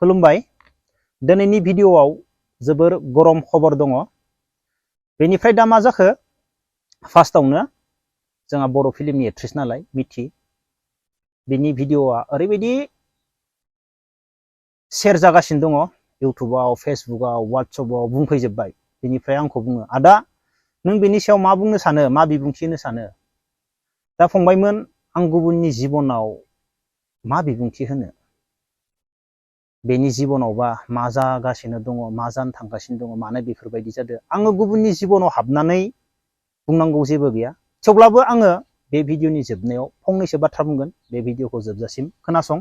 खुलुमबाय। दिनैनि भिडिअआव जोबोर गरम खबर दङ। बेनिफ्राय दा मा जाखो, फार्स्टआवनो जोंहा बर' फिल्मनि एक्ट्रेस नालाय मिथि, बिनि भिडिअआ ओरैबायदि शेयार जागासिनो दङ इउटुबाव, फेसबुकआव, वाट्सएपआव बुंफैजोब्बाय। बेनिफ्राय आंखौ बुङो, आदा नों बेनि सायाव मा बुंनो सानो, मा बिबुंथि होनो सानो? दा फंबायमोन, आं गुबुननि जिबनाव मा बिबुंथि होनो? बेनि जिबनावबा मा जागासिनो दङ, मा जानो थांगासिनो दङ, मानो बेफोरबायदि जादों, आङो गुबुननि जिबनाव हाबनानै बुंनांगौ जेबो गैया। थेवब्लाबो आङो बे भिडिअनि जोबनायाव फंनैसो बाथ्रा बुंगोन। बे भिडिअखौ जोबजासिम खोनासं।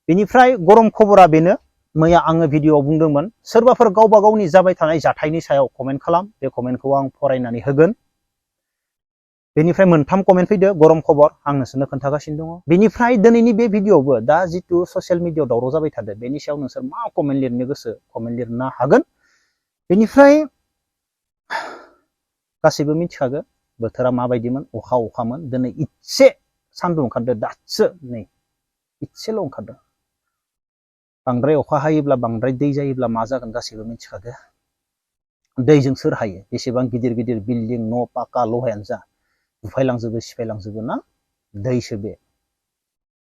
बेनिफ्राय गरम खबरा बेनो, मैया आङो भिडिअआव बुंदोंमोन, सोरबाफोर गावबा गावनि जाबाय थानाय जाथायनि सायाव कमेन्ट खालाम, बे कमेन्टखौ आं फरायनानै होगोन। बेनिफ्राय मोनथाम कमेन्ट फैदो, गरम खबर, आं नोंसोरनो खोन्थागासिनो दङ। बेनिफ्राय दिनैनि बे भिडिअआवबो दा जिथु ससियेल मिडियाआव दावराव जाबाय थादों, बेनि सायाव नोंसोर मा कमेन्ट लिरनो गोसो कमेन्ट लिरनो हागोन। बेनिफ्राय गासैबो मिथिखागो बोथोरा माबायदिमोन, अखामोन। दिनै इसे सान्दुं ओंखारदों, दासो नै इसेल' ओंखारदों। बांद्राय अखा हायोब्ला, बांद्राय दै जायोब्ला मा जागोन गासैबो मिथिखागो। दैजों सोर हायो? बेसेबां गिदिर गिदिर बिल्डिं, न', पाका, लहायानो जा बुफायलांजोबो, सिफायलांजोबो ना। दैसो बे,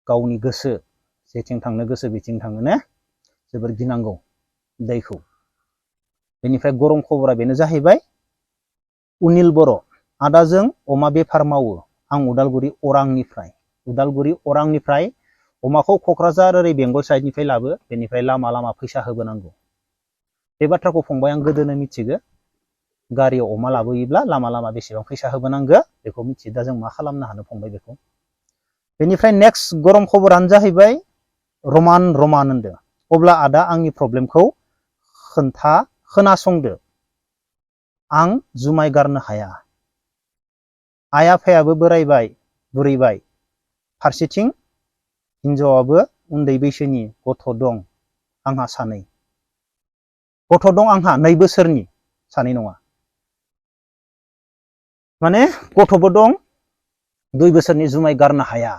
गावनि गोसो जेथिं थांनो गोसो बिथिं थाङो ने, जोबोर गिनांगौ दैखौ। बेनिफ्राय गरम खबरा बेनो जाहैबाय, उनिल बर', आदाजों अमा बेफार मावो आं उदालगुरि अरांनिफ्राय अमाखौ क'क्राझार ओरै बेंगल साइडनिफ्राय लाबो, बेनिफ्राय लामा लामा फैसा होबोनांगौ। बे बाथ्राखौ फंबाय आं गोदोनो मिथिगो। गारियाव अमा लाबोयोब्ला लामा लामा बेसेबां फैसा होबोनांगो बेखौ मिथियो। दा जों मा खालामनो हानो फंबाय बेखौ। बेनिफ्राय नेक्स्ट गरम खबरानो जाहैबाय, रमान होनदों, अब्ला आदा आंनि प्रब्लेमखौ खोनासंदो। आं जुमाय गारनो हाया, आइ आफायाबो बुरैबाय, फारसेथिं हिनजावाबो उन्दै बैसोनि गथ' दं आंहा 2 गथ' दं आंहा 2 बोसोरनि, 2 नङा माने गथ'बो दं 2 बोसोरनि। जुमाय गारनो हाया,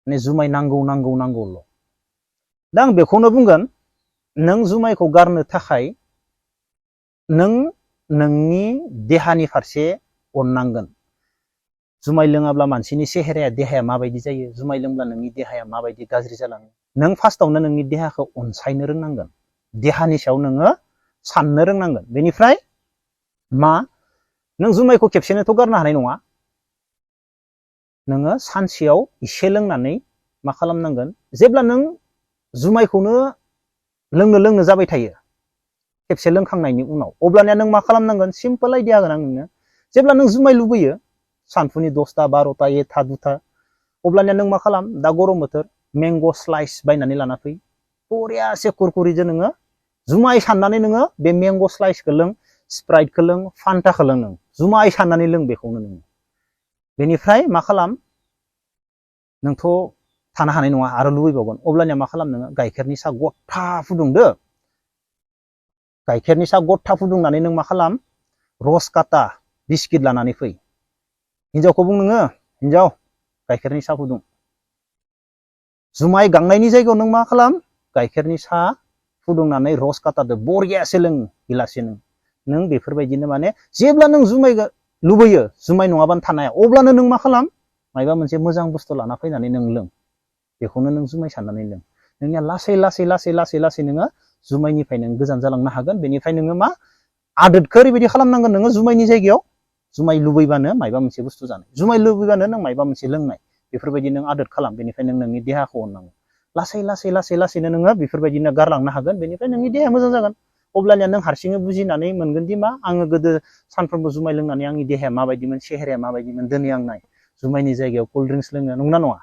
माने जुमाय नांगौल'। दा आं बेखौनो बुंगोन, नों जुमायखौ गारनो थाखाय नों नोंनि देहानि फारसे अननांगोन। जुमाय लोङाब्ला मानसिनि देहाया माबायदि जायो, जुमाय लोंब्ला नोंनि देहाया माबायदि गाज्रि जालाङो, नों फार्स्टआवनो नोंनि देहाखौ अनसायनो रोंनांगोन। देहानि सायाव नोङो साननो रोंनांगोन। बेनिफ्राय नों जुमायखौ खेबसेनोथ' गारनो हानाय नङा। नोङो सानसेयाव एसे लोंनानै मा खालामनांगोन, जेब्ला नों जुमायखौनो लोंनो जाबाय थायो खेबसे लोंखांनायनि उनाव, अब्लानिया नों मा खालामनांगोन, सिम्पोल आइडिया होगोन आं नोंनो। जेब्ला नों जुमाय लुबैयो सानफुनि 10टा 12टा 1टा 2टा, अब्लानिया नों मा खालाम, दा गरम बोथोर, मेंग' स्लाइस बायनानै लाना फै, बरियासे कुरकुरिजों नोङो जुमाय साननानै नोङो बे मेंग' स्लाइसखौ लों, स्प्राइटखौ लों, फान्टाखौ लों, नों जुमाय साननानै लों बेखौनो नोङो। बेनिफ्राय मा खालाम, नोंथ' थानो हानाय नङा आरो लुबैबावगोन, अब्लानिया मा खालाम, नोङो गाइखेरनि साहा गथा फुदुंदो। गाइखेरनि साहा गथा फुदुंनानै नों मा खालाम, रस काटा बिस्किट लानानै फै। हिनजावखौ बुं नोङो, हिनजाव गाइखेरनि साहा फुदुं। जुमाय गांनायनि जायगायाव नों मा खालाम, गाइखेरनि साहा फुदुंनानै रस काटादो बरियासे लों गिलासे नों बेफोरबायदिनो माने जेब्ला नों जुमाय लुबैयो, जुमाय नङाबानो थानो हाया, अब्लानो नों मा खालाम, मायबा मोनसे मोजां बुस्थु लाना फैनानै नों लों, बेखौनो नों जुमाय साननानै लों। नोंनिया लासै नोङो जुमायनिफ्राय नों गोजान जालांनो हागोन। बेनिफ्राय नोङो मा, आदोदखौ ओरैबायदि खालामनांगोन, नोङो जुमायनि जायगायाव जुमाय लुबैबानो मायबा मोनसे बुस्थु जानाय, जुमाय लुबैबानो नों मायबा मोनसे लोंनाय, बेफोरबायदि नों आदोद खालाम। बेनिफ्राय नों नोंनि देहाखौ अननांगोन। लासैनो नोङो बेफोरबायदिनो गारलांनो हागोन। बेनिफ्राय नोंनि देहाया मोजां जागोन। अब्लानिया नों हारसिङै बुजिनानै मोनगोन दि मा, आङो गोदो सानफ्रोमबो जुमाय लोंनानै आंनि देहाया माबायदिमोन, सेहेराया माबायदिमोन, दिनै आं नाय जुमायनि जायगायाव कल्ड ड्रिंक्स लोङो, नंगौना नङा?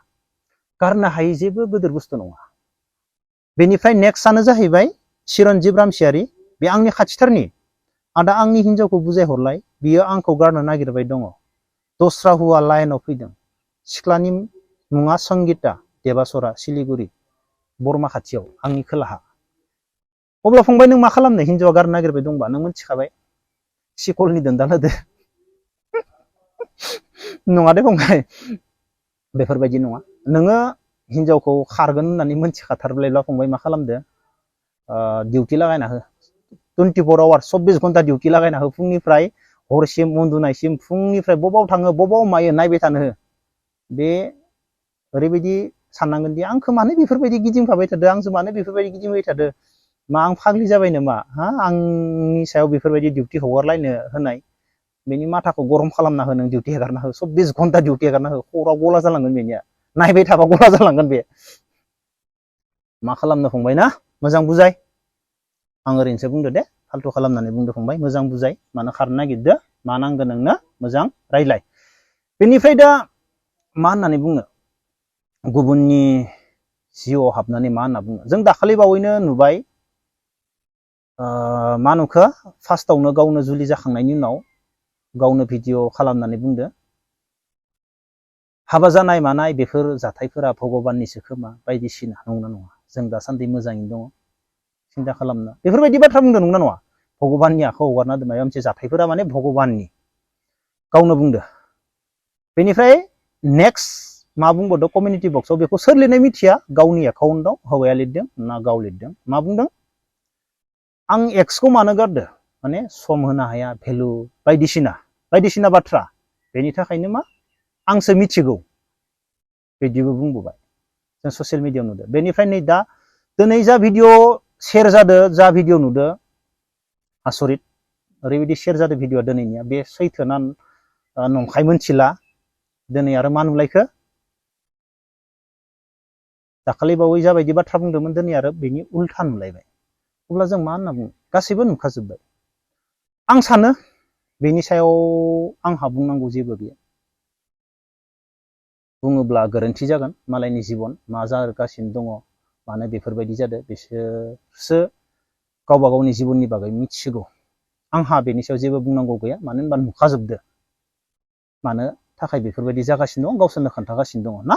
गारनो हायै जेबो गिदिर बुस्थु नङा। बेनिफ्राय नेक्स्टआनो जाहैबाय चिरन्जिब रामसियारि, बे आंनि खाथिथारनि। आदा आंनि हिनजावखौ बुजायहरलाय, बियो आंखौ गारनो नागिरबाय दङ, दस्रा हौवा लाइनाव फैदों। सिख्लानि मुङा संगिता देबासरा, सिलिगुरि बरमा खाथियाव, आंनि खोलाहा। अब्ला फंबाय नों मा खालामनो, हिनजावा गारनो नागिरबाय दंबा नों मिथिखाबाय, सिकलनि दोनदाल होदो। नङा दे फंबाय, बेफोरबायदि नङा। नोङो हिनजावखौ खारगोन होननानै मोनथिखाथारब्लायब्ला फंबाय मा खालामदो डिउटि लागायना हो 24 आवार्स 24 घन्टा डिउटि लागायना हो फुंनिफ्राय हरसिम उन्दुनायसिम फुंनिफ्राय बबाव थाङो बबाव मायो नायबाय थानो हो बे ओरैबायदि साननांगोन दि आंखौ मानो बेफोरबायदि गिदिंफाबाय थादो आंजों मानो बेफोरबायदि गिदिंबाय थादो मा आं फाग्लि जाबाय नामा हा आंनि सायाव बेफोरबायदि डिउटि हगारलायनो होनाय बेनि माथाखौ गरम खालामना हो नों डिउटि हेगारना हो 24 घन्टा डिउटि हेगारना हो खर'आव गला जालांगोन बेनिया नायबाय थाबा गला जालांगोन बे मा खालामनो फंबाय ना मोजां बुजाय आं ओरैनोसो बुंदो दे फाल्तु खालामनानै बुंदो फंबाय मोजां बुजाय मानो खारनो नागिरदो मा नांगोन नोंनो मोजां रायलाय बेनिफ्राय दा मा होननानै बुङो गुबुननि जिउआव हाबनानै मा होनना बुङो जों दाखालि बावैनो नुबाय मा नुखो फार्स्टआवनो गावनो जुलि जाखांनायनि उनाव गावनो भिडिअ खालामनानै बुंदो हाबा जानाय मानाय बेफोर जाथायफोरा भगबाननिसो खोमा बायदिसिना नंगौना नङा जों दासान्दि मोजाङैनो दङ सिन्था खालामनो बेफोरबायदि बाथ्रा बुंदो नंगौना नङा भगबाननि आखायाव हगारना दोन माबा मोनसे जाथायफोरा माने भगबाननि गावनो बुंदो बेनिफ्राय नेक्स्ट मा बुंबावदो कमिउनिटि बक्सआव बेखौ सोर लिरनाय मिथिया गावनि एकाउन्टआव हौवाया लिरदों ना गाव लिरदों मा बुंदों आं एक्सखौ मानो गारदो माने सम होनो हाया भेलु बायदिसिना बाथ्रा बेनि थाखायनो मा आंसो मिथिगौ बिदिबो बुंबोबाय जों ससियेल मिडियायाव नुदों बेनिफ्राय नै दा दिनै जा भिडिअ शेयार जादों जा भिडिअ नुदों आसरित ओरैबायदि शेयार जादों भिडिअआ दिनैनिया बे सैथोना नंखाय मोनथिला दिनै आरो मा नुलायखो दाखालि बावै जाबायदि बाथ्रा बुंदोंमोन दिनै आरो बेनि उल्था नुलायबाय अब्ला जों मा होनना बुङो गासैबो नुखाजोब्बाय आं सानो बेनि सायाव आंहा बुंनांगौ जेबो गैया बुङोब्ला गोरोन्थि जागोन मालायनि जिबन मा जागासिनो दङ मानो बेफोरबायदि जादों बिसोरसो गावबा गावनि जिबननि बागै मिथिसिगौ आंहा बेनि सायाव जेबो बुंनांगौ गैया मानो होनबा नुखाजोबदो मानो थाखाय बेफोरबायदि जागासिनो दं गावसोरनो खोन्थागासिनो दङ ना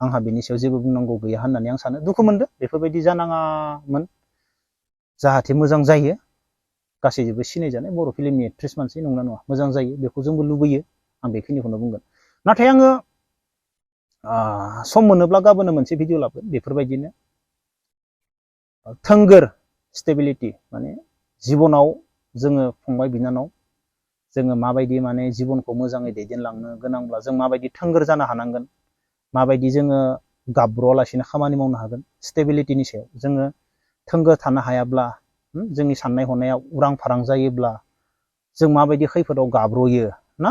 आंहा बेनि सायाव जेबो बुंनांगौ गैया होननानै आं सानो दुखु मोनदो बेफोरबायदि जानाङामोन जाहाथे मोजां जायो गासैजोंबो सिनायजानाय बर' फिल्मनि एक्ट्रेस मानसि नंगौना नङा मोजां जायो बेखौ जोंबो लुबैयो आं बेखिनिखौनो बुंगोन नाथाय आङो सम मोनोब्ला गाबोनो मोनसे भिडिअ लाबोगोन बेफोरबायदिनो थोंगोर स्टेबिलिटि माने जिबनाव जोङो फंबाय बिनानाव जोङो माबायदि माने जिबनखौ मोजाङै दैदेनलांनो गोनांब्ला जों माबायदि थोंगोर जानो हानांगोन माबायदि जोङो गाब्र'आलासिनो खामानि मावनो हागोन स्टेबिलिटिनि सायाव जोङो थोंगोर थानो हायाब्ला जोंनि साननाय हनाया उरां फारां जायोब्ला जों माबायदि खैफोदाव गाब्र'यो ना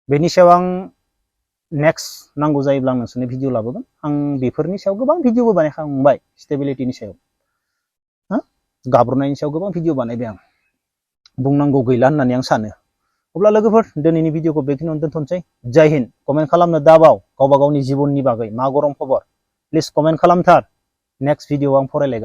बेनि सायाव आं नेक्स्ट नांगौ जायोब्ला आं नोंसोरनो भिडिअ लाबोगोन आं बेफोरनि सायाव गोबां भिडिअबो बानायखांबाय स्टेबिलिटिनि सायाव गाब्र'नायनि सायाव गोबां भिडिअ बानायबाय आं बुंनांगौ गैला होननानै आं सानो अब्ला लोगोफोर दिनैनि भिडिअखौ बेखिनियावनो दोनथ'नोसै जय हिन्द कमेन्ट खालामनो दाबाव गावबा गावनि जिबननि बागै मा गरम खबर प्लिज कमेन्ट खालामथार नेक्स्ट भिडिअ आं फरायलायगोन